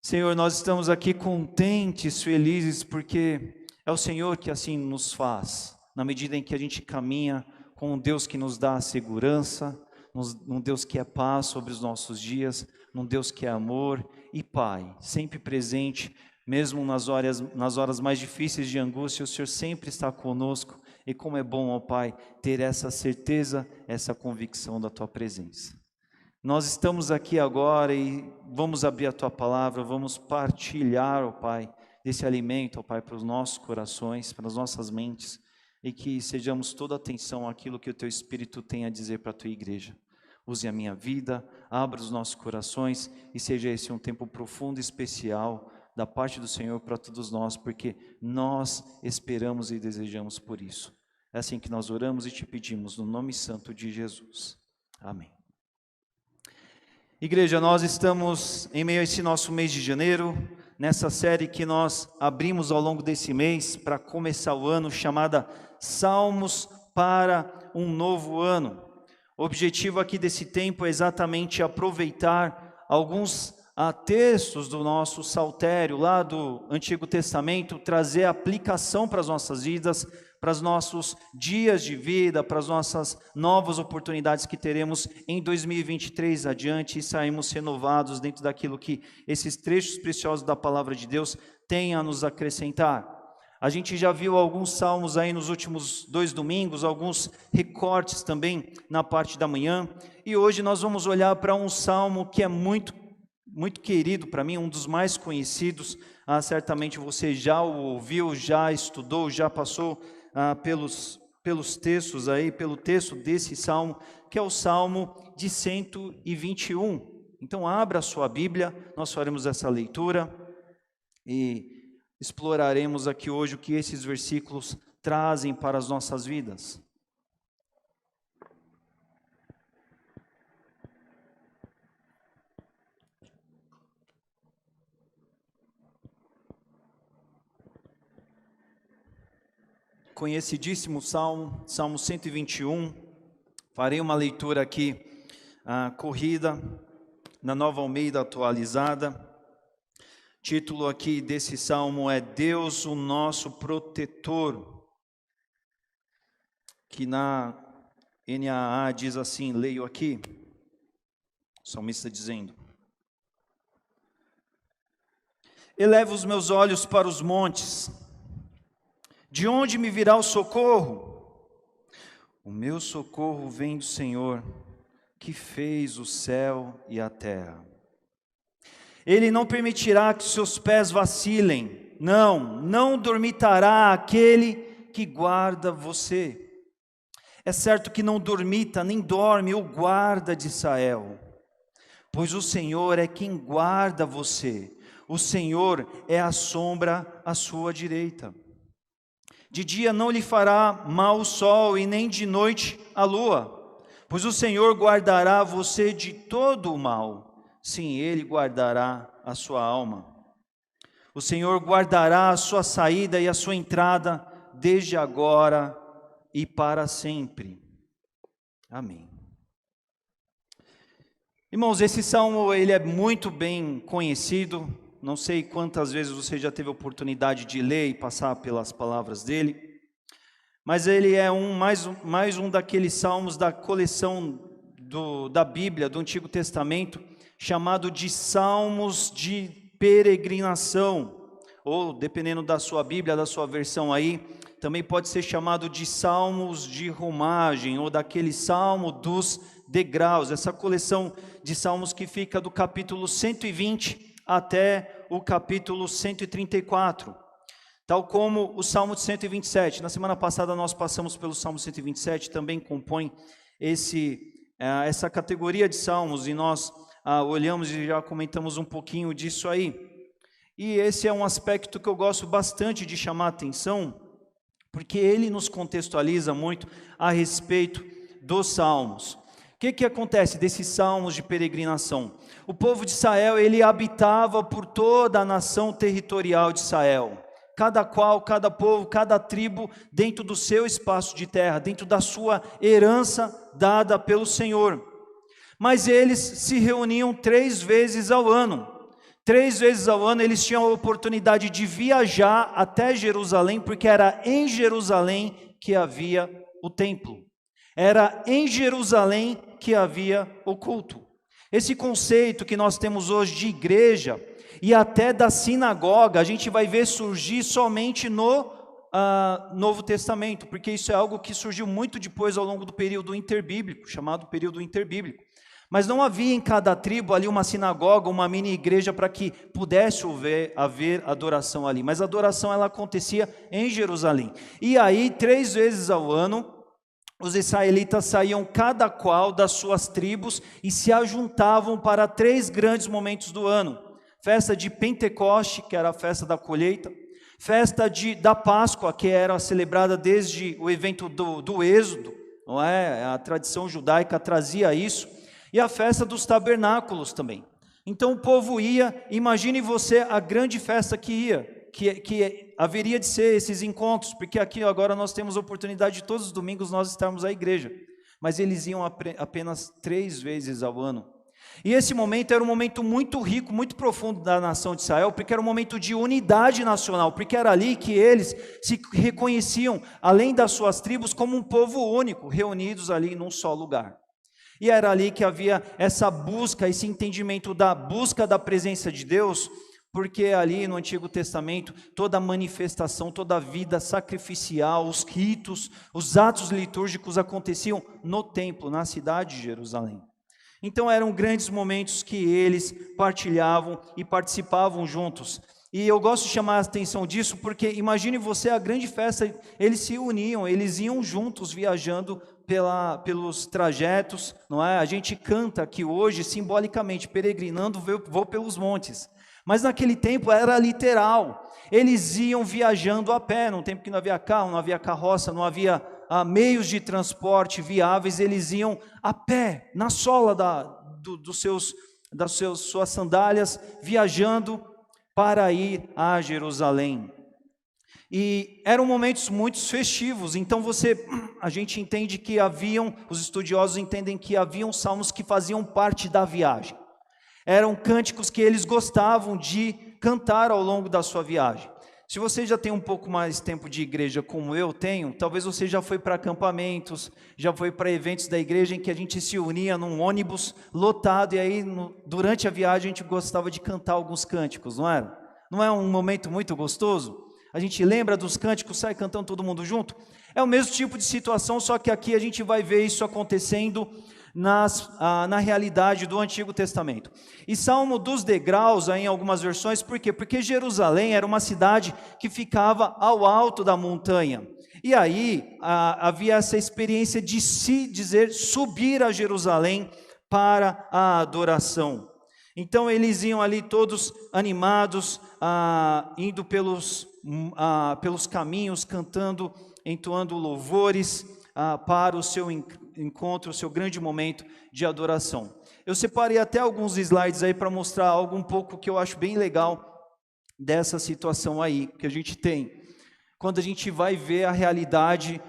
Senhor, nós estamos aqui contentes, felizes, porque é o Senhor que assim nos faz, na medida em que a gente caminha com um Deus que nos dá a segurança, um Deus que é paz sobre os nossos dias, um Deus que é amor e Pai, sempre presente, mesmo nas horas mais difíceis de angústia, o Senhor sempre está conosco, e como é bom, ó Pai, ter essa certeza, essa convicção da Tua presença. Nós estamos aqui agora e vamos abrir a Tua palavra, vamos partilhar, ó Pai, desse alimento, ó Pai, para os nossos corações, para as nossas mentes, e que sejamos toda atenção àquilo que o Teu Espírito tem a dizer para a Tua igreja. Use a minha vida, abra os nossos corações e seja esse um tempo profundo e especial da parte do Senhor para todos nós, porque nós esperamos e desejamos por isso. É assim que nós oramos e te pedimos, no nome santo de Jesus. Amém. Igreja, nós estamos em meio a esse nosso mês de janeiro, nessa série que nós abrimos ao longo desse mês para começar o ano, chamada Salmos para um Novo Ano. O objetivo aqui desse tempo é exatamente aproveitar alguns textos do nosso saltério, lá do Antigo Testamento, trazer aplicação para as nossas vidas, para os nossos dias de vida, para as nossas novas oportunidades que teremos em 2023 adiante, e sairmos renovados dentro daquilo que esses trechos preciosos da Palavra de Deus têm a nos acrescentar. A gente já viu alguns salmos aí nos últimos 2 domingos, alguns recortes também na parte da manhã, e hoje nós vamos olhar para um salmo que é muito querido para mim, um dos mais conhecidos. Certamente você já o ouviu, já estudou, já passou pelos textos aí, pelo texto desse salmo, que é o Salmo de 121. Então abra a sua Bíblia, nós faremos essa leitura e exploraremos aqui hoje o que esses versículos trazem para as nossas vidas. Conhecidíssimo Salmo, Salmo 121, farei uma leitura aqui, corrida, na Nova Almeida atualizada. Título aqui desse Salmo é Deus o nosso protetor, que na NAA diz assim, leio aqui, o salmista dizendo: Elevo os meus olhos para os montes, de onde me virá o socorro? O meu socorro vem do Senhor, que fez o céu e a terra. Ele não permitirá que seus pés vacilem, não dormitará aquele que guarda você. É certo que não dormita, nem dorme o guarda de Israel, pois o Senhor é quem guarda você, o Senhor é a sombra à sua direita. De dia não lhe fará mal o sol, e nem de noite a lua, pois o Senhor guardará você de todo o mal, sim, Ele guardará a sua alma. O Senhor guardará a sua saída e a sua entrada, desde agora e para sempre. Amém. Irmãos, esse salmo ele é muito bem conhecido. Não sei quantas vezes você já teve a oportunidade de ler e passar pelas palavras dele, mas ele é mais um daqueles salmos da coleção da Bíblia, do Antigo Testamento, chamado de Salmos de Peregrinação, ou dependendo da sua Bíblia, da sua versão aí, também pode ser chamado de Salmos de Romagem, ou daquele Salmo dos Degraus, essa coleção de salmos que fica do capítulo 120 até o capítulo 134, tal como o Salmo de 127. Na semana passada nós passamos pelo Salmo 127, também compõe essa categoria de salmos, e nós olhamos e já comentamos um pouquinho disso aí. E esse é um aspecto que eu gosto bastante de chamar a atenção, porque ele nos contextualiza muito a respeito dos salmos. O que acontece desses salmos de peregrinação? O povo de Israel, ele habitava por toda a nação territorial de Israel. Cada qual, cada povo, cada tribo, dentro do seu espaço de terra, dentro da sua herança dada pelo Senhor. Mas eles se reuniam 3 vezes ao ano. 3 vezes ao ano eles tinham a oportunidade de viajar até Jerusalém, porque era em Jerusalém que havia o templo. Era em Jerusalém que havia o culto. Esse conceito que nós temos hoje de igreja e até da sinagoga, a gente vai ver surgir somente no Novo Testamento, porque isso é algo que surgiu muito depois ao longo do período interbíblico, chamado período interbíblico. Mas não havia em cada tribo ali uma sinagoga, uma mini igreja para que pudesse haver adoração ali. Mas a adoração ela acontecia em Jerusalém. E aí, 3 vezes ao ano, os israelitas saíam cada qual das suas tribos e se ajuntavam para 3 grandes momentos do ano. Festa de Pentecoste, que era a festa da colheita. Festa da Páscoa, que era celebrada desde o evento do Êxodo. Não é? A tradição judaica trazia isso. E a festa dos tabernáculos também. Então o povo ia, imagine você a grande festa que haveria de ser esses encontros, porque aqui agora nós temos a oportunidade de todos os domingos nós estarmos à igreja, mas eles iam apenas 3 vezes ao ano. E esse momento era um momento muito rico, muito profundo da nação de Israel, porque era um momento de unidade nacional, porque era ali que eles se reconheciam, além das suas tribos, como um povo único, reunidos ali num só lugar. E era ali que havia essa busca, esse entendimento da busca da presença de Deus, porque ali no Antigo Testamento, toda a manifestação, toda a vida sacrificial, os ritos, os atos litúrgicos aconteciam no templo, na cidade de Jerusalém. Então eram grandes momentos que eles partilhavam e participavam juntos. E eu gosto de chamar a atenção disso, porque imagine você a grande festa, eles se uniam, eles iam juntos viajando pelos trajetos, não é? A gente canta aqui hoje, simbolicamente, peregrinando, vou pelos montes. Mas naquele tempo era literal, eles iam viajando a pé, num tempo que não havia carro, não havia carroça, não havia meios de transporte viáveis, eles iam a pé, na sola das suas sandálias, viajando para ir a Jerusalém. E eram momentos muito festivos, então a gente entende que os estudiosos entendem que haviam salmos que faziam parte da viagem. Eram cânticos que eles gostavam de cantar ao longo da sua viagem. Se você já tem um pouco mais tempo de igreja como eu tenho, talvez você já foi para acampamentos, já foi para eventos da igreja em que a gente se unia num ônibus lotado e aí durante a viagem a gente gostava de cantar alguns cânticos, não era? Não é um momento muito gostoso? A gente lembra dos cânticos, sai cantando todo mundo junto? É o mesmo tipo de situação, só que aqui a gente vai ver isso acontecendo na realidade do Antigo Testamento. E Salmo dos Degraus, aí em algumas versões, por quê? Porque Jerusalém era uma cidade que ficava ao alto da montanha. E aí havia essa experiência de se dizer subir a Jerusalém para a adoração. Então eles iam ali todos animados, indo pelos caminhos, cantando, entoando louvores para o seu encontro, o seu grande momento de adoração. Eu separei até alguns slides aí para mostrar algo um pouco que eu acho bem legal dessa situação aí que a gente tem. Quando a gente vai ver a realidade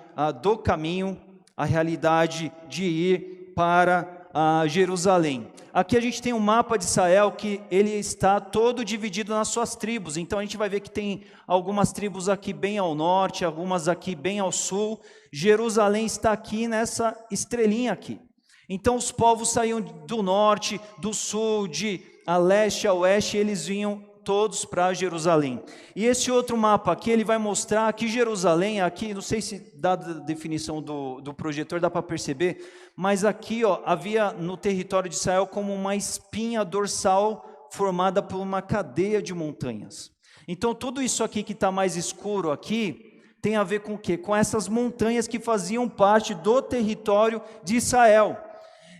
do caminho, a realidade de ir para Jerusalém. Aqui a gente tem um mapa de Israel que ele está todo dividido nas suas tribos, então a gente vai ver que tem algumas tribos aqui bem ao norte, algumas aqui bem ao sul. Jerusalém está aqui nessa estrelinha aqui. Então os povos saíam do norte, do sul, de leste a oeste, e eles vinham todos para Jerusalém. E esse outro mapa aqui, ele vai mostrar que Jerusalém, aqui, não sei se dada a definição do projetor dá para perceber, mas aqui havia no território de Israel como uma espinha dorsal formada por uma cadeia de montanhas. Então tudo isso aqui que está mais escuro aqui, tem a ver com o quê? Com essas montanhas que faziam parte do território de Israel.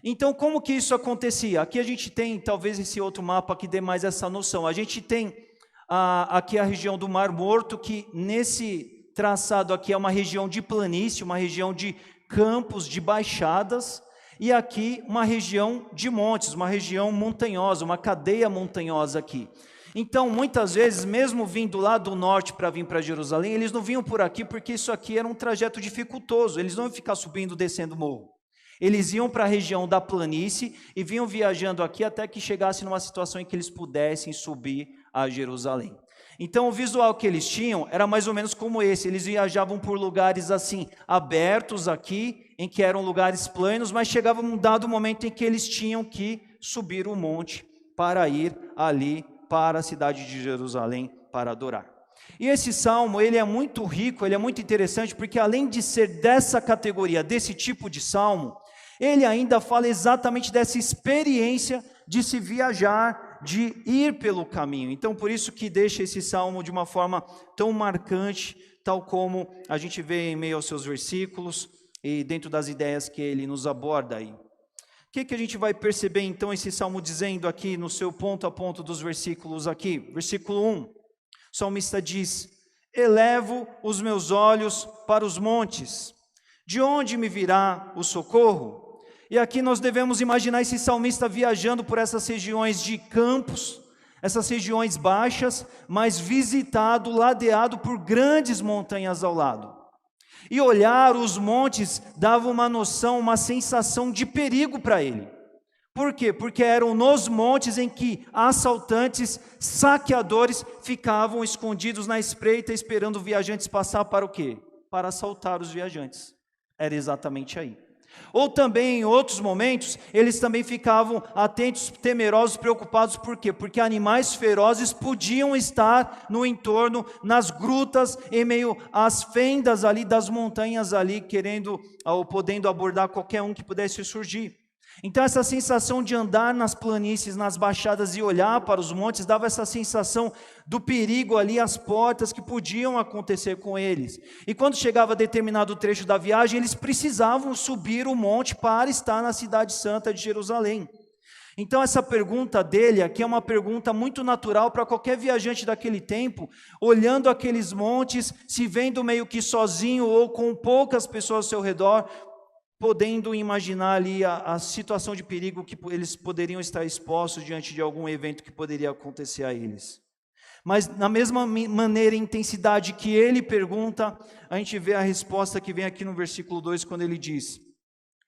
Então, como que isso acontecia? Aqui a gente tem, talvez esse outro mapa que dê mais essa noção. A gente tem aqui a região do Mar Morto, que nesse traçado aqui é uma região de planície, uma região de campos, de baixadas, e aqui uma região de montes, uma região montanhosa, uma cadeia montanhosa aqui. Então, muitas vezes, mesmo vindo lá do norte para vir para Jerusalém, eles não vinham por aqui porque isso aqui era um trajeto dificultoso, eles não iam ficar subindo e descendo o morro. Eles iam para a região da planície e vinham viajando aqui até que chegasse numa situação em que eles pudessem subir a Jerusalém. Então o visual que eles tinham era mais ou menos como esse, eles viajavam por lugares assim, abertos aqui, em que eram lugares planos, mas chegava um dado momento em que eles tinham que subir o monte para ir ali para a cidade de Jerusalém para adorar. E esse salmo, ele é muito rico, ele é muito interessante, porque além de ser dessa categoria, desse tipo de salmo, ele ainda fala exatamente dessa experiência de se viajar, de ir pelo caminho. Então, por isso que deixa esse salmo de uma forma tão marcante, tal como a gente vê em meio aos seus versículos e dentro das ideias que ele nos aborda aí. O que a gente vai perceber então esse salmo dizendo aqui no seu ponto a ponto dos versículos aqui? Versículo 1, o salmista diz: elevo os meus olhos para os montes, de onde me virá o socorro? E aqui nós devemos imaginar esse salmista viajando por essas regiões de campos, essas regiões baixas, mas visitado, ladeado por grandes montanhas ao lado. E olhar os montes dava uma noção, uma sensação de perigo para ele. Por quê? Porque eram nos montes em que assaltantes, saqueadores ficavam escondidos na espreita, esperando viajantes passar para o quê? Para assaltar os viajantes. Era exatamente aí. Ou também em outros momentos, eles também ficavam atentos, temerosos, preocupados, por quê? Porque animais ferozes podiam estar no entorno, nas grutas, em meio às fendas ali das montanhas ali, querendo ou podendo abordar qualquer um que pudesse surgir. Então essa sensação de andar nas planícies, nas baixadas e olhar para os montes, dava essa sensação do perigo ali, as portas que podiam acontecer com eles. E quando chegava determinado trecho da viagem, eles precisavam subir o monte para estar na cidade santa de Jerusalém. Então essa pergunta dele aqui é uma pergunta muito natural para qualquer viajante daquele tempo, olhando aqueles montes, se vendo meio que sozinho ou com poucas pessoas ao seu redor, podendo imaginar ali a situação de perigo que eles poderiam estar expostos diante de algum evento que poderia acontecer a eles. Mas na mesma maneira e intensidade que ele pergunta, a gente vê a resposta que vem aqui no versículo 2, quando ele diz: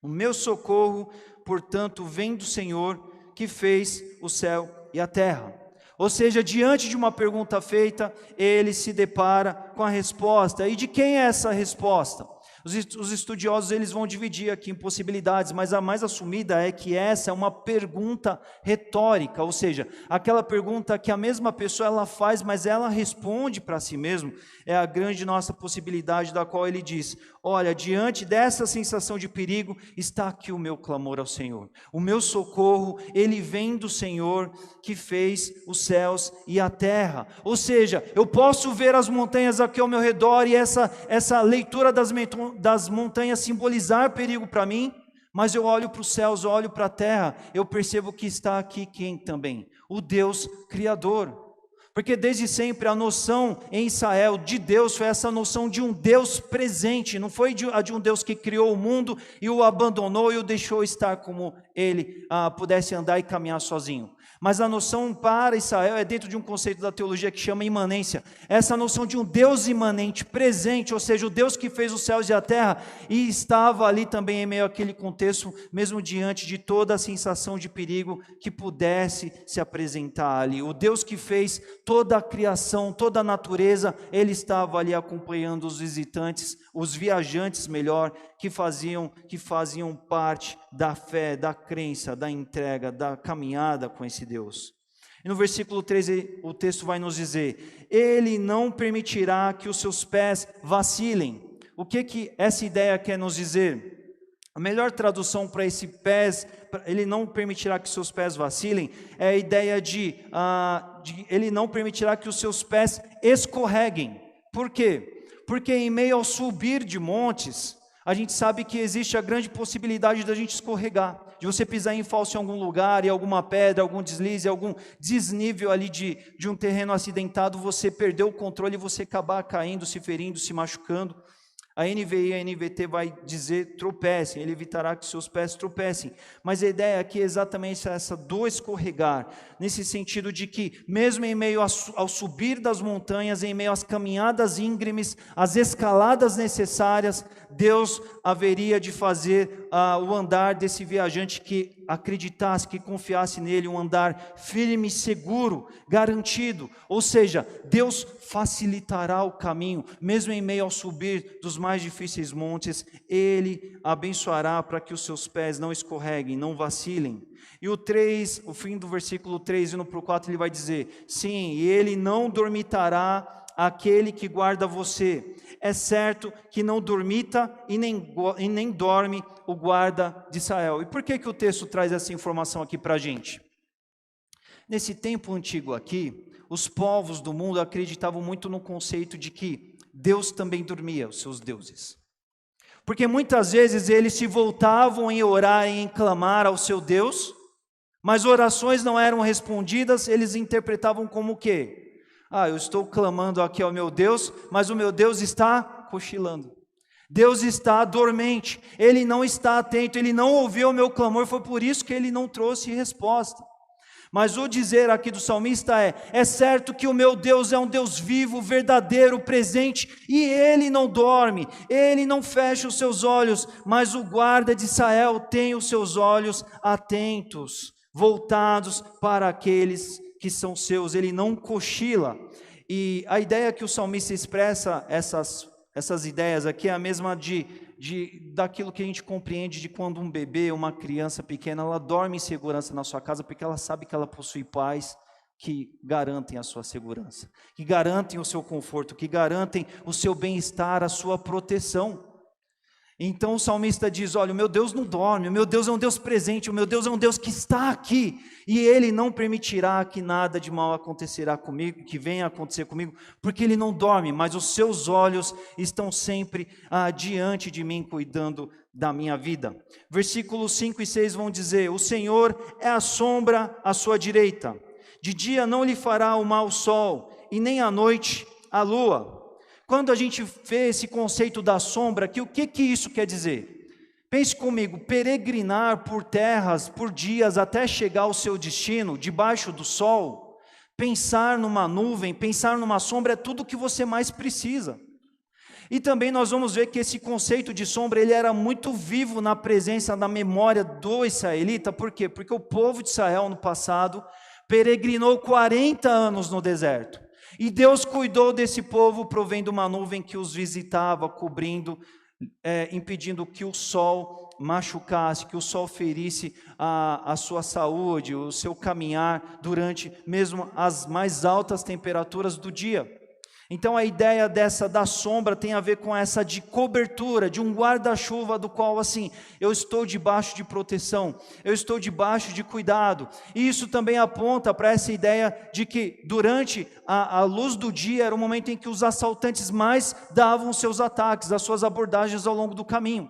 o meu socorro, portanto, vem do Senhor, que fez o céu e a terra. Ou seja, diante de uma pergunta feita, ele se depara com a resposta. E de quem é essa resposta? Os estudiosos eles vão dividir aqui em possibilidades, mas a mais assumida é que essa é uma pergunta retórica, ou seja, aquela pergunta que a mesma pessoa ela faz, mas ela responde para si mesmo, é a grande nossa possibilidade da qual ele diz: olha, diante dessa sensação de perigo, está aqui o meu clamor ao Senhor. O meu socorro, ele vem do Senhor que fez os céus e a terra. Ou seja, eu posso ver as montanhas aqui ao meu redor e essa leitura das montanhas simbolizar perigo para mim, mas eu olho para os céus, eu olho para a terra, eu percebo que está aqui quem também? O Deus Criador. Porque desde sempre a noção em Israel de Deus foi essa noção de um Deus presente, não foi a de um Deus que criou o mundo e o abandonou e o deixou estar como ele pudesse andar e caminhar sozinho. Mas a noção para Israel é dentro de um conceito da teologia que chama imanência. Essa noção de um Deus imanente, presente, ou seja, o Deus que fez os céus e a terra e estava ali também em meio àquele contexto, mesmo diante de toda a sensação de perigo que pudesse se apresentar ali. O Deus que fez toda a criação, toda a natureza, ele estava ali acompanhando os visitantes, os viajantes melhor, que faziam parte da fé, da crença, da entrega, da caminhada com esse Deus. E no versículo 13 o texto vai nos dizer: ele não permitirá que os seus pés vacilem. O que essa ideia quer nos dizer? A melhor tradução para esse pés, ele não permitirá que seus pés vacilem, é a ideia de ele não permitirá que os seus pés escorreguem. Por quê? Porque em meio ao subir de montes, a gente sabe que existe a grande possibilidade da gente escorregar, de você pisar em falso em algum lugar, em alguma pedra, algum deslize, algum desnível ali de um terreno acidentado, você perder o controle e você acabar caindo, se ferindo, se machucando. A NVI e a NVT vai dizer tropecem, ele evitará que seus pés tropecem. Mas a ideia aqui é exatamente essa do escorregar, nesse sentido de que, mesmo em meio ao subir das montanhas, em meio às caminhadas íngremes, às escaladas necessárias, Deus haveria de fazer o andar desse viajante que acreditasse, que confiasse nele, um andar firme, seguro, garantido. Ou seja, Deus facilitará o caminho, mesmo em meio ao subir dos mais difíceis montes, Ele abençoará para que os seus pés não escorreguem, não vacilem. E o fim do versículo 3, indo para o 4, ele vai dizer, sim, e Ele não dormitará aquele que guarda você. É certo que não dormita e nem dorme o guarda de Israel. E por que o texto traz essa informação aqui para a gente? Nesse tempo antigo aqui, os povos do mundo acreditavam muito no conceito de que Deus também dormia, os seus deuses. Porque muitas vezes eles se voltavam em orar e em clamar ao seu Deus, mas orações não eram respondidas, eles interpretavam como o quê? Eu estou clamando aqui ao meu Deus, mas o meu Deus está cochilando. Deus está dormente, Ele não está atento, Ele não ouviu o meu clamor, foi por isso que Ele não trouxe resposta. Mas o dizer aqui do salmista é certo que o meu Deus é um Deus vivo, verdadeiro, presente, e Ele não dorme, Ele não fecha os seus olhos, mas o guarda de Israel tem os seus olhos atentos, voltados para aqueles que são seus, Ele não cochila. E a ideia que o salmista expressa, essas ideias aqui, é a mesma daquilo que a gente compreende de quando um bebê, uma criança pequena, ela dorme em segurança na sua casa, porque ela sabe que ela possui pais que garantem a sua segurança, que garantem o seu conforto, que garantem o seu bem-estar, a sua proteção. Então o salmista diz, olha, o meu Deus não dorme, o meu Deus é um Deus presente, o meu Deus é um Deus que está aqui, e Ele não permitirá que nada de mal acontecerá comigo, que venha a acontecer comigo, porque Ele não dorme, mas os seus olhos estão sempre diante de mim, cuidando da minha vida. Versículos 5 e 6 vão dizer, o Senhor é a sombra à sua direita, de dia não lhe fará o mal o sol, e nem à noite a lua. Quando a gente vê esse conceito da sombra aqui, o que isso quer dizer? Pense comigo, peregrinar por terras, por dias, até chegar ao seu destino, debaixo do sol, pensar numa nuvem, pensar numa sombra, é tudo o que você mais precisa. E também nós vamos ver que esse conceito de sombra, ele era muito vivo na presença, na memória do israelita. Por quê? Porque o povo de Israel no passado peregrinou 40 anos no deserto. E Deus cuidou desse povo, provendo uma nuvem que os visitava, cobrindo, impedindo que o sol machucasse, que o sol ferisse a sua saúde, o seu caminhar durante mesmo as mais altas temperaturas do dia. Então a ideia da sombra tem a ver com essa de cobertura, de um guarda-chuva do qual assim, eu estou debaixo de proteção, eu estou debaixo de cuidado. E isso também aponta para essa ideia de que durante a luz do dia era o momento em que os assaltantes mais davam os seus ataques, as suas abordagens ao longo do caminho.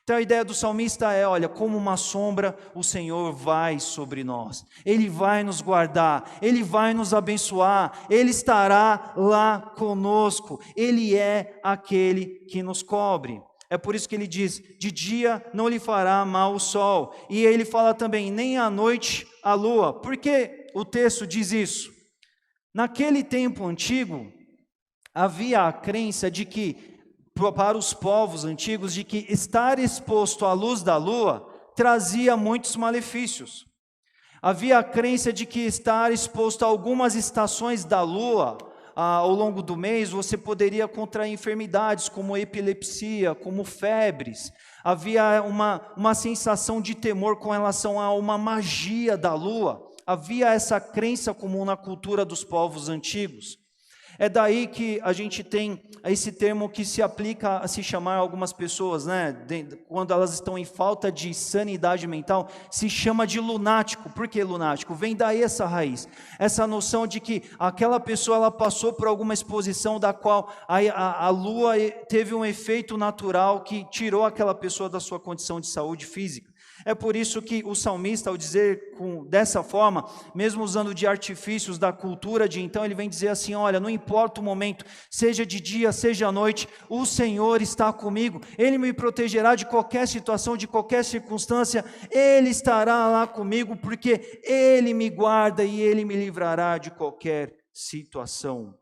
Então a ideia do salmista é, olha, como uma sombra o Senhor vai sobre nós, Ele vai nos guardar, Ele vai nos abençoar, Ele estará lá conosco, Ele é aquele que nos cobre. É por isso que ele diz, de dia não lhe fará mal o sol, e ele fala também, nem à noite a lua. Por que o texto diz isso? Naquele tempo antigo, havia a crença de que, para os povos antigos, de que estar exposto à luz da lua trazia muitos malefícios. Havia a crença de que estar exposto a algumas estações da lua ao longo do mês, você poderia contrair enfermidades como epilepsia, como febres. Havia uma sensação de temor com relação a uma magia da lua. Havia essa crença comum na cultura dos povos antigos. É daí que a gente tem esse termo que se aplica a se chamar algumas pessoas, né? Quando elas estão em falta de sanidade mental, se chama de lunático. Por que lunático? Vem daí essa raiz, essa noção de que aquela pessoa ela passou por alguma exposição da qual a lua teve um efeito natural que tirou aquela pessoa da sua condição de saúde física. É por isso que o salmista, ao dizer dessa forma, mesmo usando de artifícios da cultura de então, ele vem dizer assim: olha, não importa o momento, seja de dia, seja à noite, o Senhor está comigo, Ele me protegerá de qualquer situação, de qualquer circunstância, Ele estará lá comigo, porque Ele me guarda e Ele me livrará de qualquer situação.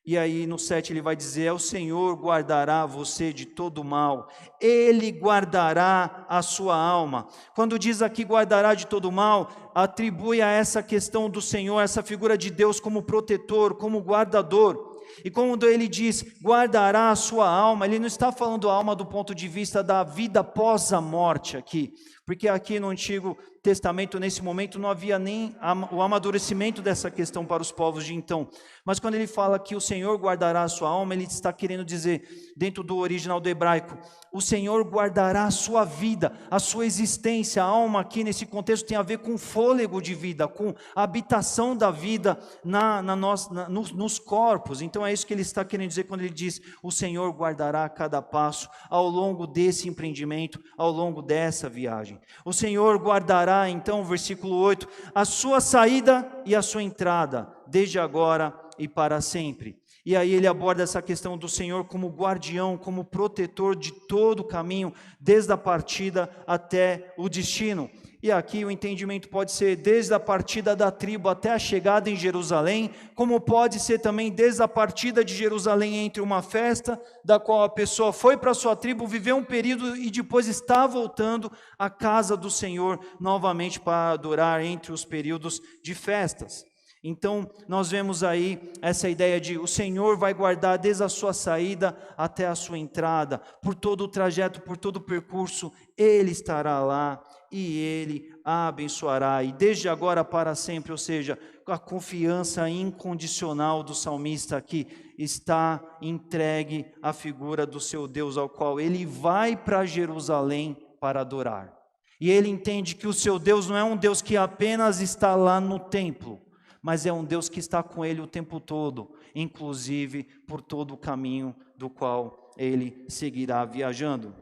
E aí no 7 ele vai dizer: o Senhor guardará você de todo mal, Ele guardará a sua alma. Quando diz aqui guardará de todo mal, atribui a essa questão do Senhor, essa figura de Deus como protetor, como guardador. E quando ele diz guardará a sua alma, ele não está falando alma do ponto de vista da vida após a morte aqui, porque aqui no Antigo Testamento, nesse momento, não havia nem o amadurecimento dessa questão para os povos de então. Mas quando ele fala que o Senhor guardará a sua alma, ele está querendo dizer, dentro do original do hebraico, o Senhor guardará a sua vida, a sua existência. A alma aqui nesse contexto tem a ver com fôlego de vida, com a habitação da vida nos corpos. Então é isso que ele está querendo dizer quando ele diz: o Senhor guardará cada passo ao longo desse empreendimento, ao longo dessa viagem. O Senhor guardará, então, versículo 8, a sua saída e a sua entrada, desde agora e para sempre. E aí ele aborda essa questão do Senhor como guardião, como protetor de todo o caminho, desde a partida até o destino. E aqui o entendimento pode ser desde a partida da tribo até a chegada em Jerusalém, como pode ser também desde a partida de Jerusalém entre uma festa, da qual a pessoa foi para a sua tribo, viveu um período e depois está voltando à casa do Senhor novamente para adorar entre os períodos de festas. Então, nós vemos aí essa ideia de o Senhor vai guardar desde a sua saída até a sua entrada, por todo o trajeto, por todo o percurso, Ele estará lá e Ele a abençoará, e desde agora para sempre, ou seja, a confiança incondicional do salmista aqui está entregue à figura do seu Deus, ao qual ele vai para Jerusalém para adorar. E ele entende que o seu Deus não é um Deus que apenas está lá no templo, mas é um Deus que está com ele o tempo todo, inclusive por todo o caminho do qual ele seguirá viajando.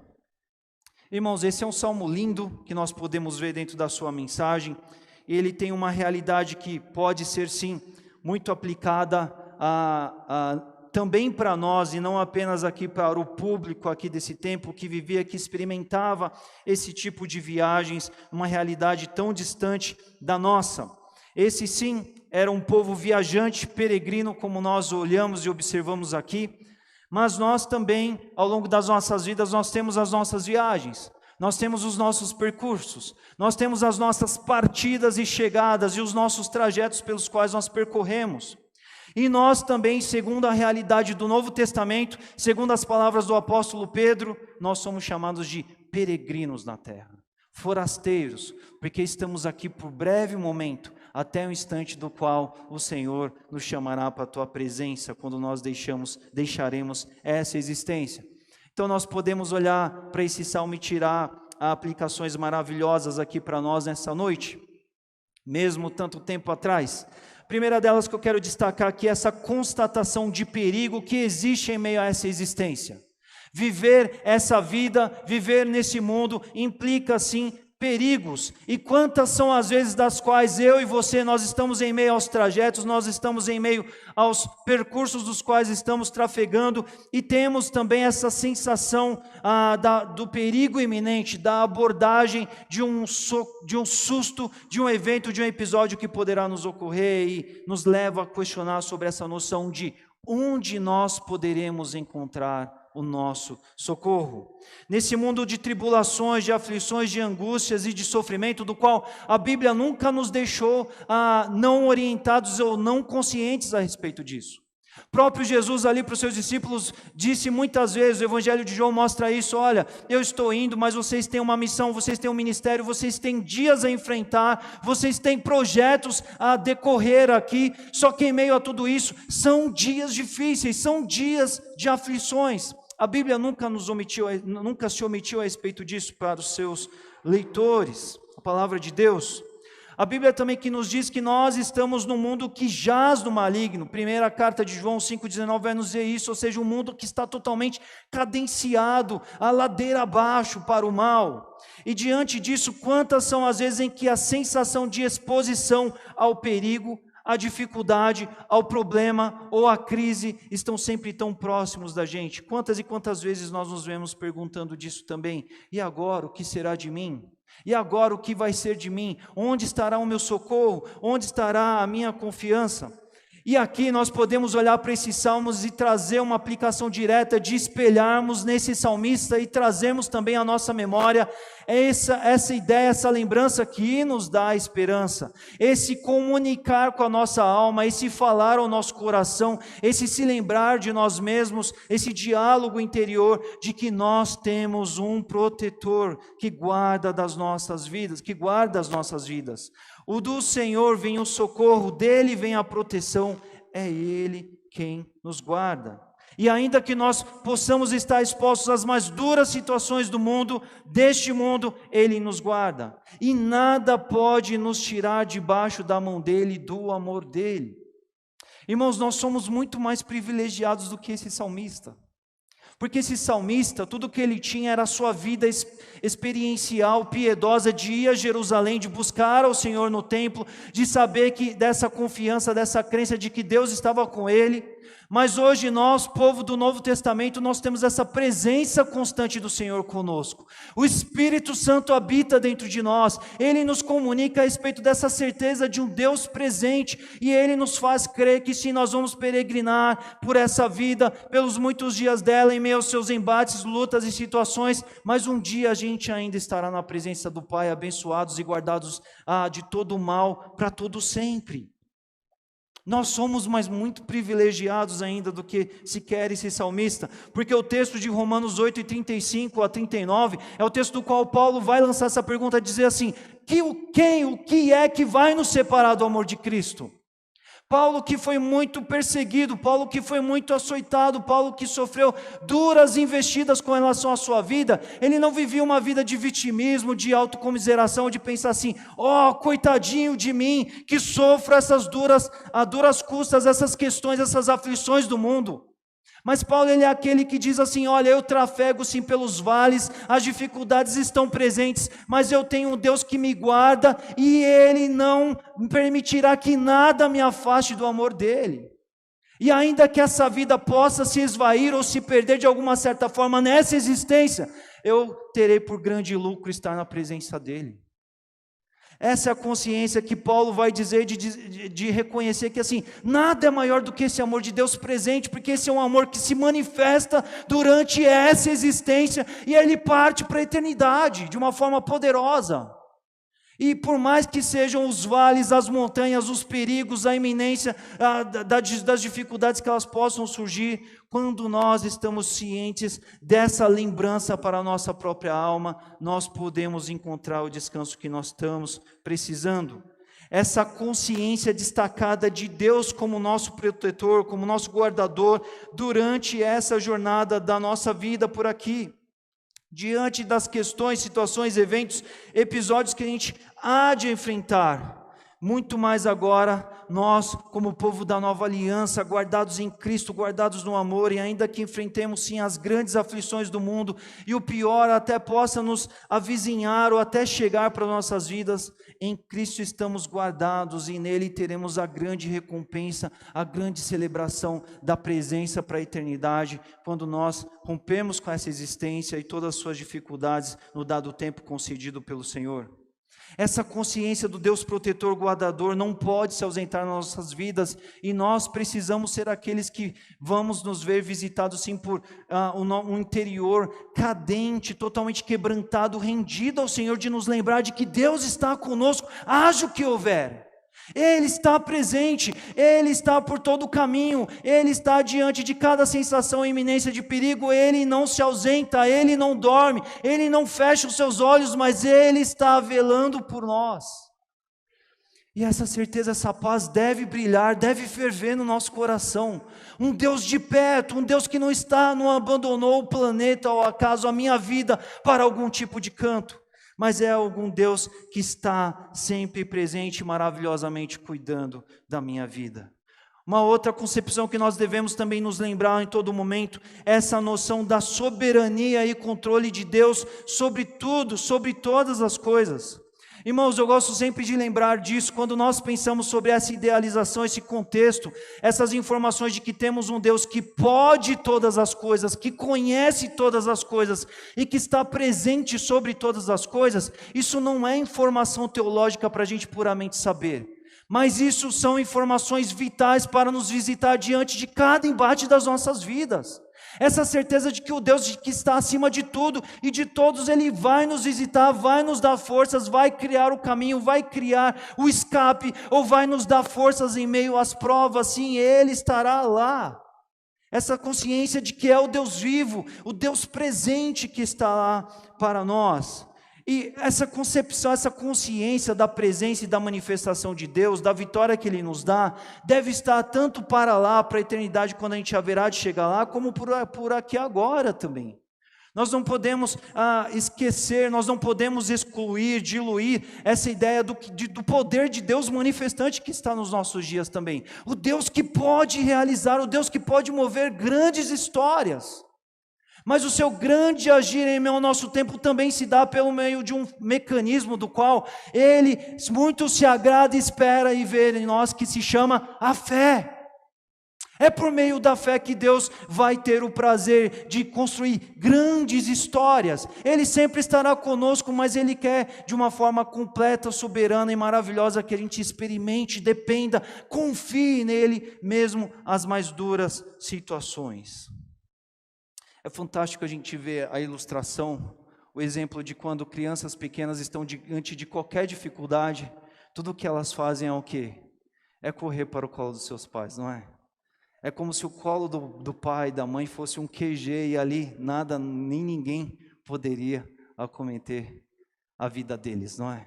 Irmãos, esse é um salmo lindo que nós podemos ver dentro da sua mensagem. Ele tem uma realidade que pode ser, sim, muito aplicada também para nós, e não apenas aqui para o público aqui desse tempo, que vivia, que experimentava esse tipo de viagens, uma realidade tão distante da nossa. Esse, sim, era um povo viajante, peregrino, como nós olhamos e observamos aqui, mas nós também, ao longo das nossas vidas, nós temos as nossas viagens, nós temos os nossos percursos, nós temos as nossas partidas e chegadas e os nossos trajetos pelos quais nós percorremos. E nós também, segundo a realidade do Novo Testamento, segundo as palavras do apóstolo Pedro, nós somos chamados de peregrinos na terra, forasteiros, porque estamos aqui por breve momento, até o instante do qual o Senhor nos chamará para a tua presença, quando nós deixaremos essa existência. Então nós podemos olhar para esse salmo e tirar aplicações maravilhosas aqui para nós nessa noite, mesmo tanto tempo atrás. A primeira delas que eu quero destacar aqui é essa constatação de perigo que existe em meio a essa existência. Viver essa vida, viver nesse mundo, implica sim perigos, e quantas são as vezes das quais eu e você, nós estamos em meio aos trajetos, nós estamos em meio aos percursos dos quais estamos trafegando, e temos também essa sensação do perigo iminente, da abordagem de um susto, de um evento, de um episódio que poderá nos ocorrer, e nos leva a questionar sobre essa noção de onde nós poderemos encontrar o nosso socorro. Nesse mundo de tribulações, de aflições, de angústias e de sofrimento, do qual a Bíblia nunca nos deixou não orientados ou não conscientes a respeito disso. O próprio Jesus ali para os seus discípulos disse muitas vezes, o Evangelho de João mostra isso: olha, eu estou indo, mas vocês têm uma missão, vocês têm um ministério, vocês têm dias a enfrentar, vocês têm projetos a decorrer aqui, só que em meio a tudo isso, são dias difíceis, são dias de aflições. A Bíblia nunca se omitiu a respeito disso para os seus leitores, a palavra de Deus. A Bíblia também que nos diz que nós estamos num mundo que jaz no maligno. Primeira carta de João 5,19 vai nos dizer isso, ou seja, um mundo que está totalmente cadenciado, a ladeira abaixo para o mal. E diante disso, quantas são as vezes em que a sensação de exposição ao perigo, à dificuldade, ao problema ou à crise estão sempre tão próximos da gente? Quantas e quantas vezes nós nos vemos perguntando disso também? E agora, o que será de mim? E agora o que vai ser de mim? Onde estará o meu socorro? Onde estará a minha confiança? E aqui nós podemos olhar para esses salmos e trazer uma aplicação direta de espelharmos nesse salmista e trazermos também à nossa memória essa ideia, essa lembrança que nos dá esperança, esse comunicar com a nossa alma, esse falar ao nosso coração, esse se lembrar de nós mesmos, esse diálogo interior de que nós temos um protetor que guarda das nossas vidas, que guarda as nossas vidas. O do Senhor vem o socorro, dele vem a proteção, é Ele quem nos guarda. E ainda que nós possamos estar expostos às mais duras situações do mundo, deste mundo, Ele nos guarda. E nada pode nos tirar debaixo da mão dEle, do amor dEle. Irmãos, nós somos muito mais privilegiados do que esse salmista. Porque esse salmista, tudo que ele tinha era a sua vida experiencial, piedosa, de ir a Jerusalém, de buscar ao Senhor no templo, de saber que dessa confiança, dessa crença de que Deus estava com ele. Mas hoje nós, povo do Novo Testamento, nós temos essa presença constante do Senhor conosco. O Espírito Santo habita dentro de nós, Ele nos comunica a respeito dessa certeza de um Deus presente, e Ele nos faz crer que sim, nós vamos peregrinar por essa vida, pelos muitos dias dela, em meio aos seus embates, lutas e situações, mas um dia a gente ainda estará na presença do Pai, abençoados e guardados de todo o mal, para todo sempre. Nós somos mais muito privilegiados ainda do que sequer esse salmista, porque o texto de Romanos 8, 35 a 39, é o texto do qual Paulo vai lançar essa pergunta, dizer assim, o que é que vai nos separar do amor de Cristo? Paulo que foi muito perseguido, Paulo que foi muito açoitado, Paulo que sofreu duras investidas com relação à sua vida, ele não vivia uma vida de vitimismo, de autocomiseração, de pensar assim, coitadinho de mim, que sofro a duras custas, essas questões, essas aflições do mundo. Mas Paulo, ele é aquele que diz assim, olha, eu trafego sim pelos vales, as dificuldades estão presentes, mas eu tenho um Deus que me guarda e Ele não permitirá que nada me afaste do amor dEle. E ainda que essa vida possa se esvair ou se perder de alguma certa forma nessa existência, eu terei por grande lucro estar na presença dEle. Essa é a consciência que Paulo vai dizer de reconhecer que assim, nada é maior do que esse amor de Deus presente, porque esse é um amor que se manifesta durante essa existência e ele parte para a eternidade de uma forma poderosa. E por mais que sejam os vales, as montanhas, os perigos, a iminência das dificuldades que elas possam surgir, quando nós estamos cientes dessa lembrança para a nossa própria alma, nós podemos encontrar o descanso que nós estamos precisando. Essa consciência destacada de Deus como nosso protetor, como nosso guardador, durante essa jornada da nossa vida por aqui. Diante das questões, situações, eventos, episódios que a gente há de enfrentar, muito mais agora, nós como povo da nova aliança, guardados em Cristo, guardados no amor, e ainda que enfrentemos sim as grandes aflições do mundo, e o pior até possa nos avizinhar ou até chegar para nossas vidas, em Cristo estamos guardados e nele teremos a grande recompensa, a grande celebração da presença para a eternidade, quando nós rompemos com essa existência e todas as suas dificuldades no dado tempo concedido pelo Senhor. Essa consciência do Deus protetor, guardador, não pode se ausentar nas nossas vidas, e nós precisamos ser aqueles que vamos nos ver visitados sim por um interior cadente, totalmente quebrantado, rendido ao Senhor, de nos lembrar de que Deus está conosco, haja o que houver. Ele está presente, Ele está por todo o caminho, Ele está diante de cada sensação e iminência de perigo, Ele não se ausenta, Ele não dorme, Ele não fecha os seus olhos, mas Ele está velando por nós. E essa certeza, essa paz deve brilhar, deve ferver no nosso coração. Um Deus de perto, um Deus que não abandonou o planeta ou acaso a minha vida para algum tipo de canto. mas é algum Deus que está sempre presente e maravilhosamente cuidando da minha vida. Uma outra concepção que nós devemos também nos lembrar em todo momento, é essa noção da soberania e controle de Deus sobre tudo, sobre todas as coisas. Irmãos, eu gosto sempre de lembrar disso, quando nós pensamos sobre essa idealização, esse contexto, essas informações de que temos um Deus que pode todas as coisas, que conhece todas as coisas e que está presente sobre todas as coisas. Isso não é informação teológica para a gente puramente saber, mas isso são informações vitais para nos visitar diante de cada embate das nossas vidas. Essa certeza de que o Deus que está acima de tudo e de todos, Ele vai nos visitar, vai nos dar forças, vai criar o caminho, vai criar o escape, ou vai nos dar forças em meio às provas. Sim, Ele estará lá. Essa consciência de que é o Deus vivo, o Deus presente que está lá para nós. E essa concepção, essa consciência da presença e da manifestação de Deus, da vitória que Ele nos dá, deve estar tanto para lá, para a eternidade, quando a gente haverá de chegar lá, como por aqui agora também. Nós não podemos esquecer, nós não podemos excluir, diluir essa ideia do poder de Deus manifestante que está nos nossos dias também. O Deus que pode realizar, o Deus que pode mover grandes histórias. Mas o seu grande agir em meio ao nosso tempo também se dá pelo meio de um mecanismo do qual Ele muito se agrada, espera e vê em nós, que se chama a fé. É por meio da fé que Deus vai ter o prazer de construir grandes histórias. Ele sempre estará conosco, mas Ele quer de uma forma completa, soberana e maravilhosa que a gente experimente, dependa, confie nele, mesmo as mais duras situações. É fantástico a gente ver a ilustração, o exemplo de quando crianças pequenas estão diante de qualquer dificuldade, tudo o que elas fazem é o quê? É correr para o colo dos seus pais, não é? É como se o colo do pai, da mãe fosse um QG e ali nada, nem ninguém poderia acometer a vida deles, não é?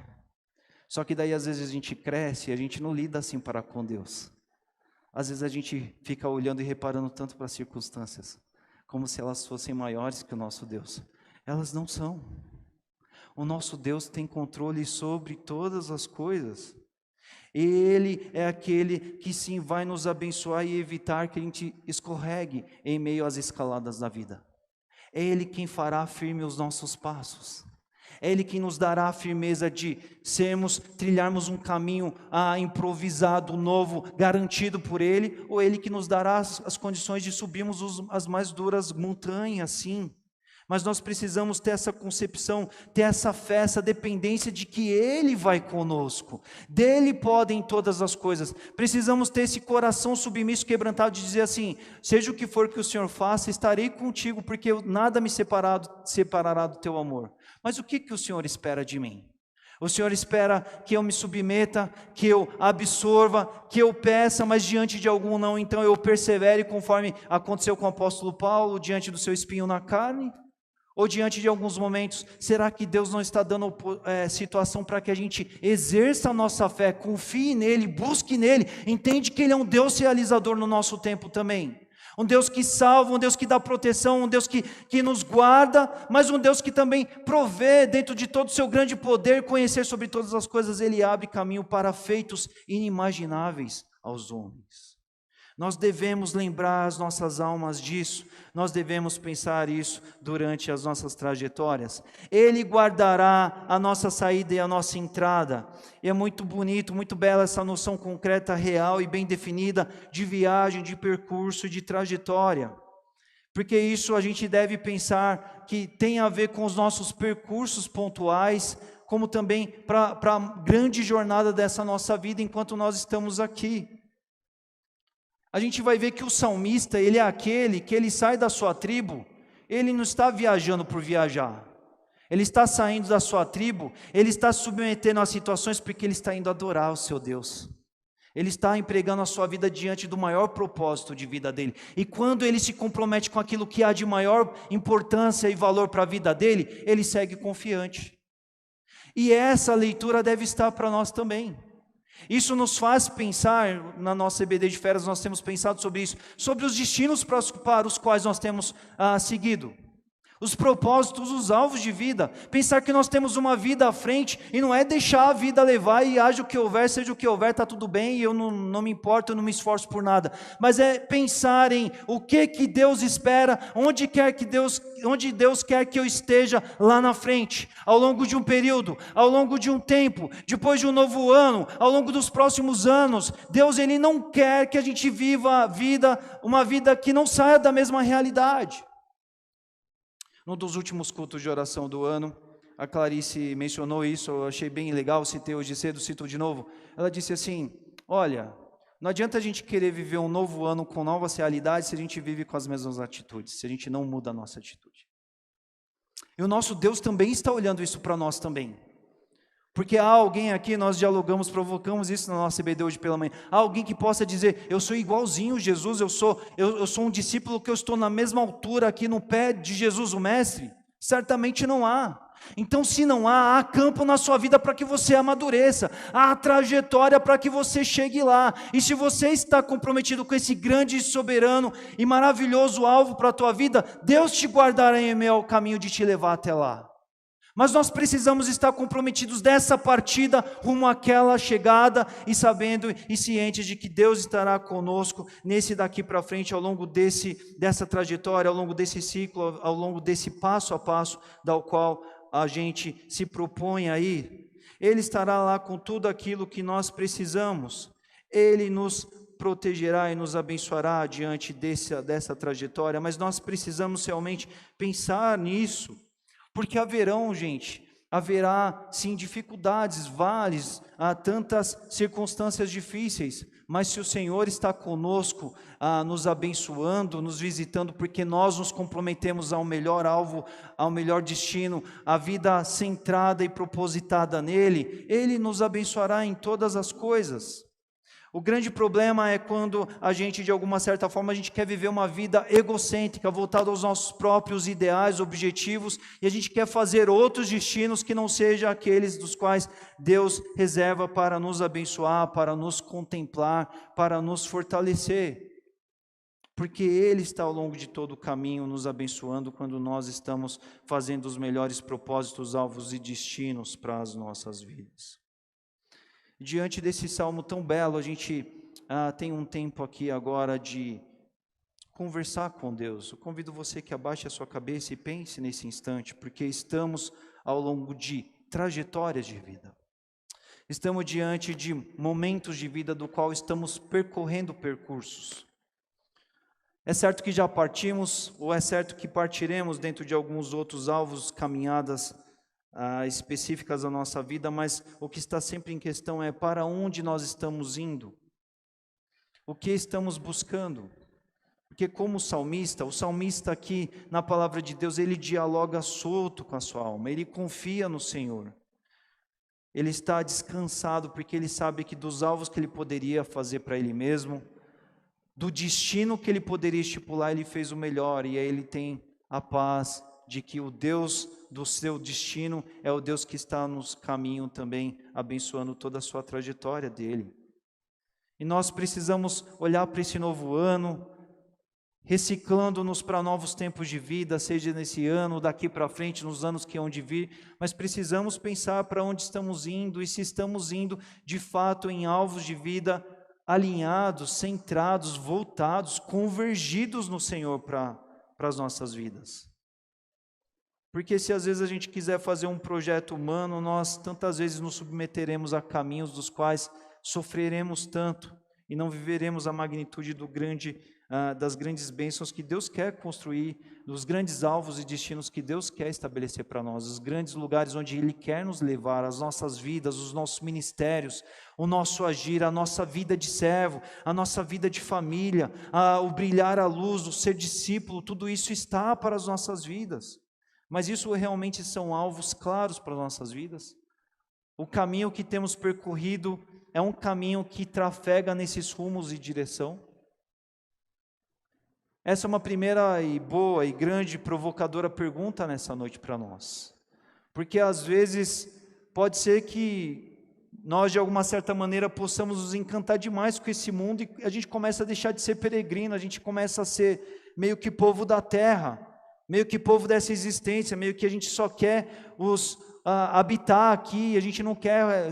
Só que daí às vezes a gente cresce e a gente não lida assim para com Deus. Às vezes a gente fica olhando e reparando tanto para as circunstâncias, como se elas fossem maiores que o nosso Deus. Elas não são. O nosso Deus tem controle sobre todas as coisas. Ele é aquele que sim vai nos abençoar e evitar que a gente escorregue em meio às escaladas da vida. É Ele quem fará firme os nossos passos. É Ele quem nos dará a firmeza de trilharmos um caminho improvisado, novo, garantido por Ele, ou Ele que nos dará as condições de subirmos as mais duras montanhas, sim. Mas nós precisamos ter essa concepção, ter essa fé, essa dependência de que Ele vai conosco, dEle podem todas as coisas. Precisamos ter esse coração submisso, quebrantado, de dizer assim: seja o que for que o Senhor faça, estarei contigo, porque nada me separará do teu amor. Mas o que o Senhor espera de mim? O Senhor espera que eu me submeta, que eu absorva, que eu peça, mas diante de algum não, então eu persevere, conforme aconteceu com o apóstolo Paulo, diante do seu espinho na carne? Ou diante de alguns momentos, será que Deus não está dando situação para que a gente exerça a nossa fé, confie nele, busque nele, entende que Ele é um Deus realizador no nosso tempo também? Um Deus que salva, um Deus que dá proteção, um Deus que nos guarda, mas um Deus que também provê dentro de todo o seu grande poder, conhecer sobre todas as coisas, Ele abre caminho para feitos inimagináveis aos homens. Nós devemos lembrar as nossas almas disso, nós devemos pensar isso durante as nossas trajetórias. Ele guardará a nossa saída e a nossa entrada. E é muito bonito, muito bela essa noção concreta, real e bem definida de viagem, de percurso, de trajetória. Porque isso a gente deve pensar que tem a ver com os nossos percursos pontuais, como também para a grande jornada dessa nossa vida enquanto nós estamos aqui. A gente vai ver que o salmista, ele é aquele que ele sai da sua tribo, ele não está viajando por viajar. Ele está saindo da sua tribo, ele está submetendo a situações porque ele está indo adorar o seu Deus. Ele está empregando a sua vida diante do maior propósito de vida dele. E quando ele se compromete com aquilo que há de maior importância e valor para a vida dele, ele segue confiante. E essa leitura deve estar para nós também. Isso nos faz pensar, na nossa EBD de férias nós temos pensado sobre isso, sobre os destinos para os quais nós temos seguido. os propósitos, os alvos de vida, pensar que nós temos uma vida à frente, e não é deixar a vida levar e haja o que houver, seja o que houver, está tudo bem, e eu não me importo, eu não me esforço por nada, mas é pensar em o que Deus espera, onde Deus quer que eu esteja lá na frente, ao longo de um período, ao longo de um tempo, depois de um novo ano, ao longo dos próximos anos. Deus, Ele não quer que a gente viva uma vida que não saia da mesma realidade. Num dos últimos cultos de oração do ano, a Clarice mencionou isso, eu achei bem legal, citei hoje cedo, cito de novo. Ela disse assim: olha, não adianta a gente querer viver um novo ano com novas realidades se a gente vive com as mesmas atitudes, se a gente não muda a nossa atitude. E o nosso Deus também está olhando isso para nós também. Porque há alguém aqui, nós dialogamos, provocamos isso na nossa IBD hoje pela manhã, há alguém que possa dizer: eu sou igualzinho Jesus, eu sou um discípulo que eu estou na mesma altura aqui no pé de Jesus o Mestre? Certamente não há. Então, se não há campo na sua vida para que você amadureça, há trajetória para que você chegue lá. E se você está comprometido com esse grande, soberano e maravilhoso alvo para a tua vida, Deus te guardará em meio ao caminho de te levar até lá. Mas nós precisamos estar comprometidos dessa partida rumo àquela chegada e sabendo e cientes de que Deus estará conosco nesse daqui para frente, ao longo dessa trajetória, ao longo desse ciclo, ao longo desse passo a passo do qual a gente se propõe a ir. Ele estará lá com tudo aquilo que nós precisamos. Ele nos protegerá e nos abençoará diante dessa trajetória, mas nós precisamos realmente pensar nisso. Porque haverá sim dificuldades, vales, há tantas circunstâncias difíceis, mas se o Senhor está conosco, nos abençoando, nos visitando, porque nós nos comprometemos ao melhor alvo, ao melhor destino, a vida centrada e propositada nele, Ele nos abençoará em todas as coisas. O grande problema é quando a gente, de alguma certa forma, a gente quer viver uma vida egocêntrica, voltada aos nossos próprios ideais, objetivos, e a gente quer fazer outros destinos que não sejam aqueles dos quais Deus reserva para nos abençoar, para nos contemplar, para nos fortalecer. Porque Ele está ao longo de todo o caminho nos abençoando quando nós estamos fazendo os melhores propósitos, alvos e destinos para as nossas vidas. Diante desse salmo tão belo, a gente tem um tempo aqui agora de conversar com Deus. Eu convido você que abaixe a sua cabeça e pense nesse instante, porque estamos ao longo de trajetórias de vida. Estamos diante de momentos de vida do qual estamos percorrendo percursos. É certo que já partimos, ou é certo que partiremos dentro de alguns outros alvos, caminhadas específicas da nossa vida, mas o que está sempre em questão é para onde nós estamos indo, o que estamos buscando. Porque como o salmista aqui na palavra de Deus, ele dialoga solto com a sua alma, ele confia no Senhor, ele está descansado porque ele sabe que dos alvos que ele poderia fazer para ele mesmo, do destino que ele poderia estipular, ele fez o melhor, e aí ele tem a paz de que o Deus do seu destino é o Deus que está nos caminho também, abençoando toda a sua trajetória dele. E nós precisamos olhar para esse novo ano, reciclando-nos para novos tempos de vida, seja nesse ano, daqui para frente, nos anos que hão de vir, mas precisamos pensar para onde estamos indo, e se estamos indo de fato em alvos de vida alinhados, centrados, voltados, convergidos no Senhor para as nossas vidas. Porque se às vezes a gente quiser fazer um projeto humano, nós tantas vezes nos submeteremos a caminhos dos quais sofreremos tanto e não viveremos a magnitude das grandes bênçãos que Deus quer construir, dos grandes alvos e destinos que Deus quer estabelecer para nós, os grandes lugares onde Ele quer nos levar, as nossas vidas, os nossos ministérios, o nosso agir, a nossa vida de servo, a nossa vida de família, o brilhar a luz, o ser discípulo, tudo isso está para as nossas vidas. Mas isso realmente são alvos claros para as nossas vidas? O caminho que temos percorrido é um caminho que trafega nesses rumos e direção? Essa é uma primeira e boa e grande provocadora pergunta nessa noite para nós. Porque às vezes pode ser que nós de alguma certa maneira possamos nos encantar demais com esse mundo e a gente começa a deixar de ser peregrino, a gente começa a ser meio que povo da terra. meio que povo dessa existência, meio que a gente só quer habitar aqui, a gente não quer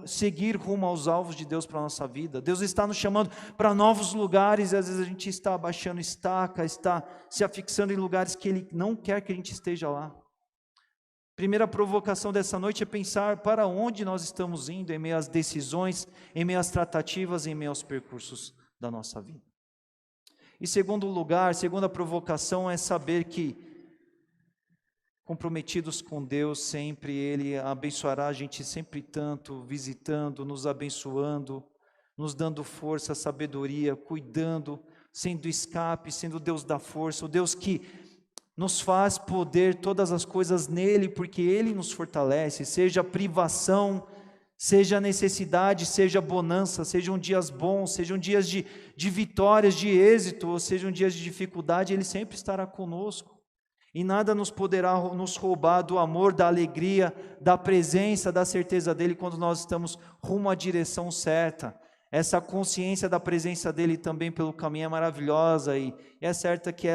seguir rumo aos alvos de Deus para a nossa vida. Deus está nos chamando para novos lugares, e às vezes a gente está abaixando estaca, está se afixando em lugares que Ele não quer que a gente esteja lá. Primeira provocação dessa noite é pensar para onde nós estamos indo em meio às decisões, em meio às tratativas, em meio aos percursos da nossa vida. E segundo lugar, segunda provocação é saber que comprometidos com Deus sempre, Ele abençoará a gente sempre tanto, visitando, nos abençoando, nos dando força, sabedoria, cuidando, sendo escape, sendo o Deus da força, o Deus que nos faz poder todas as coisas nele, porque Ele nos fortalece, seja privação, seja necessidade, seja bonança, sejam dias bons, sejam dias de vitórias, de êxito, ou sejam dias de dificuldade, Ele sempre estará conosco. E nada nos poderá nos roubar do amor, da alegria, da presença, da certeza dEle, quando nós estamos rumo à direção certa. Essa consciência da presença dEle também pelo caminho é maravilhosa, e é certa que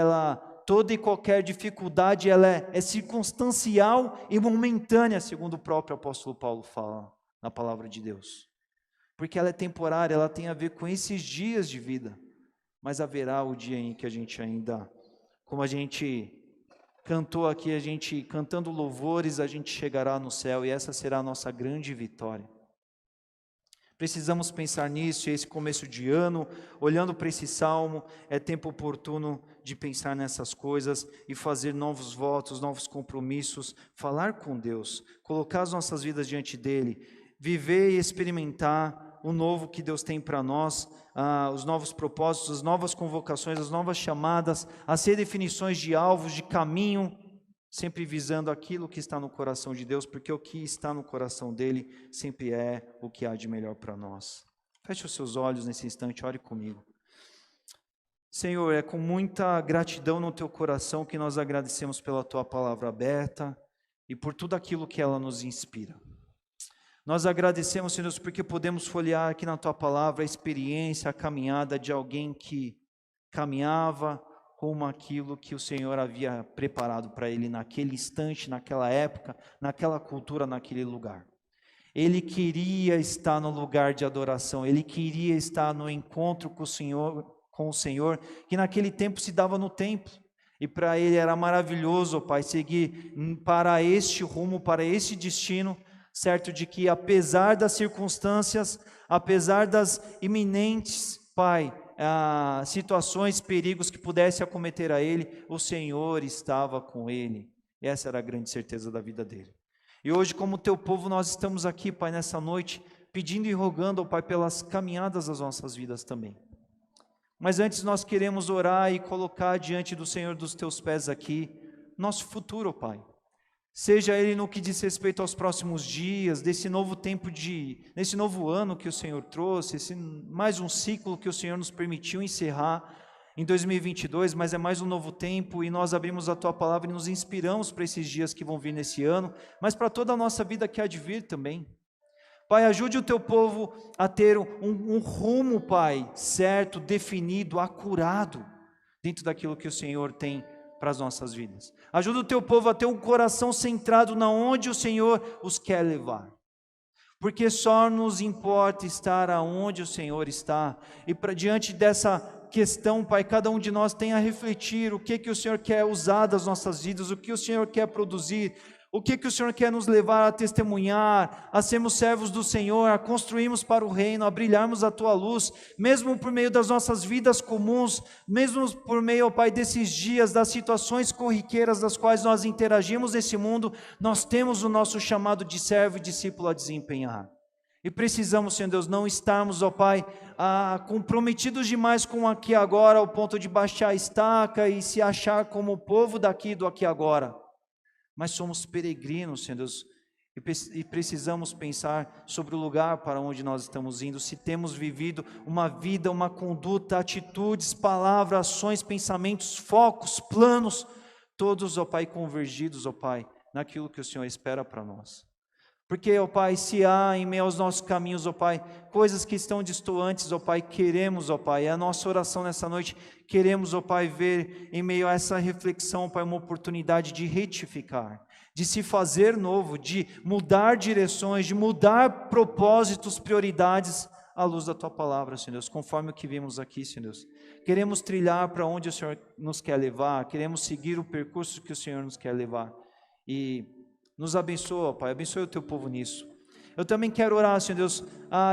toda e qualquer dificuldade ela é circunstancial e momentânea, segundo o próprio apóstolo Paulo fala na palavra de Deus. Porque ela é temporária, ela tem a ver com esses dias de vida. Mas haverá o dia em que a gente ainda, como a gente cantou aqui, a gente cantando louvores, a gente chegará no céu, e essa será a nossa grande vitória. Precisamos pensar nisso, e esse começo de ano, olhando para esse salmo, é tempo oportuno de pensar nessas coisas e fazer novos votos, novos compromissos, falar com Deus, colocar as nossas vidas diante dEle, viver e experimentar o novo que Deus tem para nós, os novos propósitos, as novas convocações, as novas chamadas, as redefinições de alvos, de caminho, sempre visando aquilo que está no coração de Deus, porque o que está no coração dEle sempre é o que há de melhor para nós. Feche os seus olhos nesse instante, ore comigo. Senhor, é com muita gratidão no Teu coração que nós agradecemos pela Tua palavra aberta e por tudo aquilo que ela nos inspira. Nós agradecemos, Senhor, porque podemos folhear aqui na Tua palavra a experiência, a caminhada de alguém que caminhava rumo àquilo que o Senhor havia preparado para ele naquele instante, naquela época, naquela cultura, naquele lugar. Ele queria estar no lugar de adoração, ele queria estar no encontro com o Senhor, que naquele tempo se dava no templo. E para ele era maravilhoso, ó Pai, seguir para este rumo, para este destino, certo de que apesar das circunstâncias, apesar das iminentes, Pai, situações, perigos que pudesse acometer a ele, o Senhor estava com ele. E essa era a grande certeza da vida dele. E hoje, como Teu povo, nós estamos aqui, Pai, nessa noite, pedindo e rogando ao Pai pelas caminhadas das nossas vidas também. Mas antes nós queremos orar e colocar diante do Senhor dos Teus pés aqui, nosso futuro, Pai. Seja ele no que diz respeito aos próximos dias, desse novo tempo nesse novo ano que o Senhor trouxe, mais um ciclo que o Senhor nos permitiu encerrar em 2022, mas é mais um novo tempo, e nós abrimos a Tua palavra e nos inspiramos para esses dias que vão vir nesse ano, mas para toda a nossa vida que há de vir também. Pai, ajude o Teu povo a ter um rumo, Pai, certo, definido, acurado, dentro daquilo que o Senhor tem para as nossas vidas. Ajuda o Teu povo a ter um coração centrado na onde o Senhor os quer levar. Porque só nos importa estar aonde o Senhor está. E diante dessa questão, Pai, cada um de nós tem a refletir o que o Senhor quer usar das nossas vidas, o que o Senhor quer produzir, o que o Senhor quer nos levar a testemunhar, a sermos servos do Senhor, a construirmos para o reino, a brilharmos a Tua luz, mesmo por meio das nossas vidas comuns, mesmo por meio, ó Pai, desses dias, das situações corriqueiras das quais nós interagimos nesse mundo, nós temos o nosso chamado de servo e discípulo a desempenhar. E precisamos, Senhor Deus, não estarmos, ó Pai, comprometidos demais com o aqui e agora, ao ponto de baixar a estaca e se achar como o povo daqui do aqui e agora. Mas somos peregrinos, Senhor Deus, e precisamos pensar sobre o lugar para onde nós estamos indo, se temos vivido uma vida, uma conduta, atitudes, palavras, ações, pensamentos, focos, planos, todos, ó Pai, convergidos, ó Pai, naquilo que o Senhor espera para nós. Porque, ó Pai, se há em meio aos nossos caminhos, ó Pai, coisas que estão distantes, ó Pai, queremos, ó Pai, é a nossa oração nessa noite, queremos, ó Pai, ver em meio a essa reflexão, Pai, uma oportunidade de retificar, de se fazer novo, de mudar direções, de mudar propósitos, prioridades, à luz da Tua palavra, Senhor Deus, conforme o que vimos aqui, Senhor Deus. Queremos trilhar para onde o Senhor nos quer levar, queremos seguir o percurso que o Senhor nos quer levar, e nos abençoa, Pai, abençoe o Teu povo nisso. Eu também quero orar, Senhor Deus,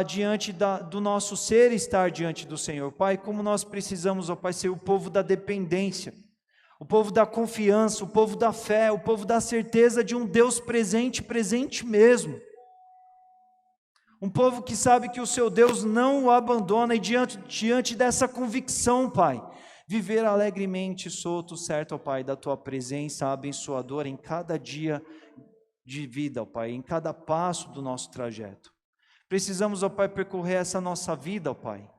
diante do nosso ser estar diante do Senhor, Pai, como nós precisamos, ó Pai, ser o povo da dependência, o povo da confiança, o povo da fé, o povo da certeza de um Deus presente, presente mesmo. Um povo que sabe que o seu Deus não o abandona, e diante dessa convicção, Pai, viver alegremente solto, certo, ó Pai, da Tua presença abençoadora em cada dia de vida, ó Pai, em cada passo do nosso trajeto. Precisamos, ó Pai, percorrer essa nossa vida, ó Pai,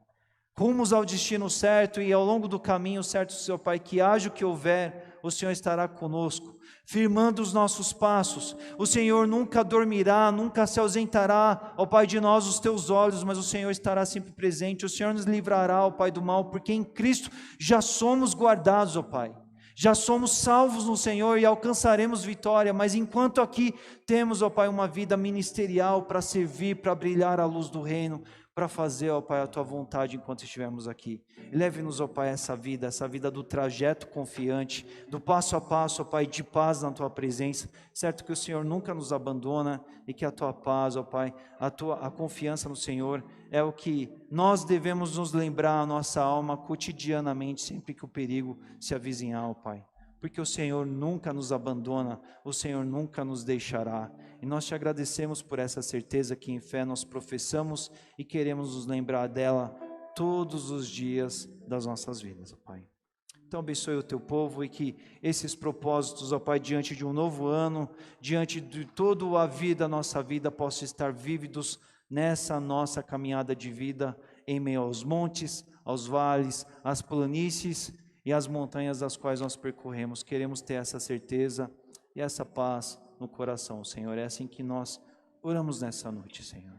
rumos ao destino certo, e ao longo do caminho certo, Senhor Pai, que haja o que houver, o Senhor estará conosco, firmando os nossos passos. O Senhor nunca dormirá, nunca se ausentará, ó Pai, de nós os Teus olhos, mas o Senhor estará sempre presente. O Senhor nos livrará, ó Pai, do mal, porque em Cristo já somos guardados, ó Pai. Já somos salvos no Senhor e alcançaremos vitória, mas enquanto aqui temos, ó Pai, uma vida ministerial para servir, para brilhar a luz do reino, para fazer, ó Pai, a Tua vontade enquanto estivermos aqui. Leve-nos, ó Pai, essa vida do trajeto confiante, do passo a passo, ó Pai, de paz na Tua presença, certo que o Senhor nunca nos abandona e que a Tua paz, ó Pai, a confiança no Senhor é o que nós devemos nos lembrar a nossa alma cotidianamente, sempre que o perigo se avizinhar, ó Pai. Porque o Senhor nunca nos abandona, o Senhor nunca nos deixará. E nós Te agradecemos por essa certeza que em fé nós professamos e queremos nos lembrar dela todos os dias das nossas vidas, ó Pai. Então abençoe o Teu povo e que esses propósitos, ó Pai, diante de um novo ano, diante de toda a vida, a nossa vida, possam estar vívidos nessa nossa caminhada de vida, em meio aos montes, aos vales, às planícies e às montanhas das quais nós percorremos. Queremos ter essa certeza e essa paz no coração, Senhor. É assim que nós oramos nessa noite, Senhor.